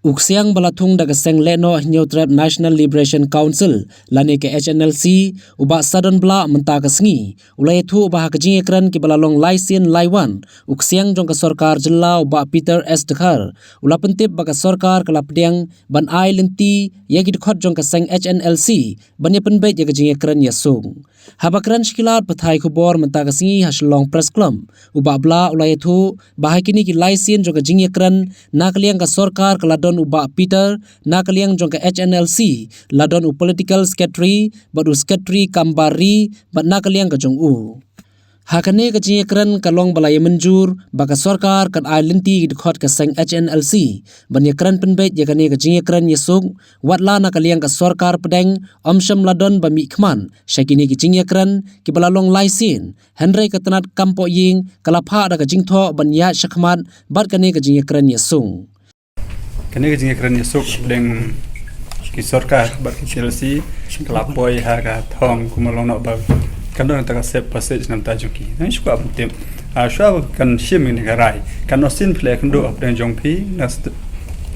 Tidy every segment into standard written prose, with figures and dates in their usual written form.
Uksiang balatung daga seng leno Newtrap National Liberation Council lani ke HNLC uba sadon bla menta ke sengi ulai thu uba kejing ekran ki balalong laisin laiwan uksiang jong ke sorkar jela uba Peter S Dekhar ula pentip baka sorkar kala pediang ban ai lenti yagi dekhot jong ke seng HNLC banya penbet ya kejing ekran yasung habakran shkilat pathai khubor menta ke sengi haslong press club uba bla ulai thu bahakini ki laisin jong ke jing ekran nakliang ke sorkar kala don uba Peter nakaliang jong ke HNLC ladon u political secretary badu secretary kambari bat nakaliang ke jong u hakane ke jingekran kalong balai menjur baka sorkar kan ailinti dikhot ke seng HNLC banyakran penbet yakane ke jingekran yesuk watla nakaliang ke sorkar pedeng omsham ladon bami khman syakini ke jingekran ki balalong laisin Henry ketenat kampo ying kalapha da ke jingtho banya syakmat bat kane ke jingekran yesung kini kerja kerana esok dengan kisorkar berkecilsi kelapoi harga thong kumalong nak ber kandang tak sep pasej nam tajuki nai suka penting asal kan sim ini garai kan osin plek ndo dengan jongpi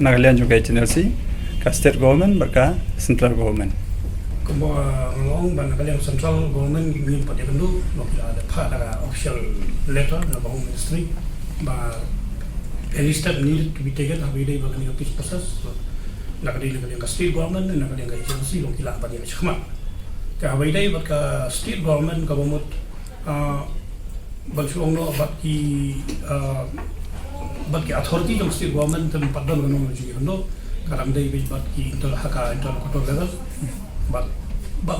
nagalian juga channelsi ka state government berka central government kuma ngolong ban nagalian central government ngin pada kendo nok ada pada official letter na Home Ministry ba any step needed to be taken every day bagi the peace process nak ada yang state government nak ada yang agency long kila bagi macam ka every day bagi state government ka bomot balsuong no bagi authority ng state government tempat don no ji no karam day bagi intel haka intel kotor level but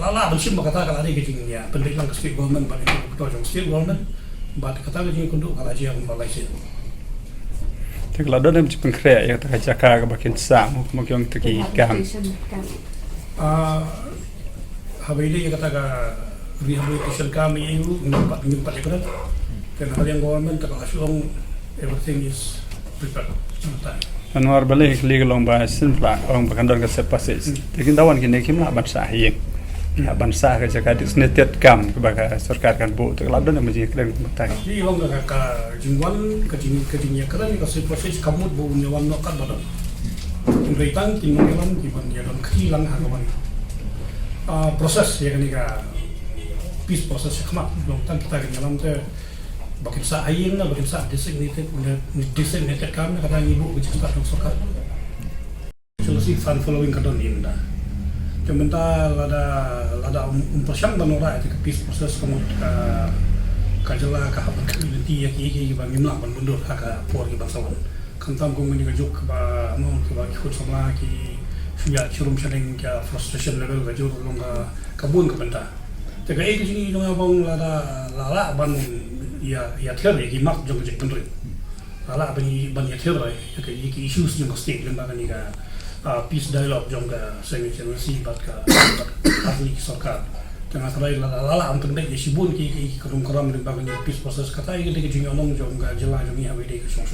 lala balsim kata kala ada kecing ya penting lang state government bagi kotor ng state government but kata kecing kundu kala ji ang balai sih kalau ada macam krea yang tak jaga kebakin sam mungkin terki gam habis ini kata ke rehabilitation kami itu nampak ekor kerana hal yang government tak langsung everything is prepared Anwar balik legal long bahas simple orang berkandar ke sepasih tapi tawan kini kim nak bangsa yang bangsa ke jaga di senetet gam kebaga sorkar kan bu tak lalu nak menjadi keren betul. Jadi orang ke jingwan ke jingnya keren ke proses kamu bu nyawan nokat badan. Beritang timbang timbang dia dalam kilang harapan. Proses ya kan ika peace proses kemat belum tan kita dalam tu bakin sa ayin lah bakin sa designated kami kata ibu bercerita tentang sorkar. Solusi fan following kadon ini dah. Kementar lada persiang dan orang itu peace proses kamu kajala kahaban community ya ki bang imla ban mundur haka por ki bangsawan kantam ko ngini gajuk ba mau ki ba khut sama ki suya churum shaling ka frustration level gajuk longa kabun ka benta te ga ek jini longa bang lala ban ya ther ki mak jong jek bendur lala ban ya ther ka ki issues jong state lemba ni ka peace dialogue jong ka sengen si bat ka ahli sorkar tengah terakhir lala untuk naik sibun ki kerum-kerum lembaga peace process kata ini dia jong jong ka jela jong ni habis dia song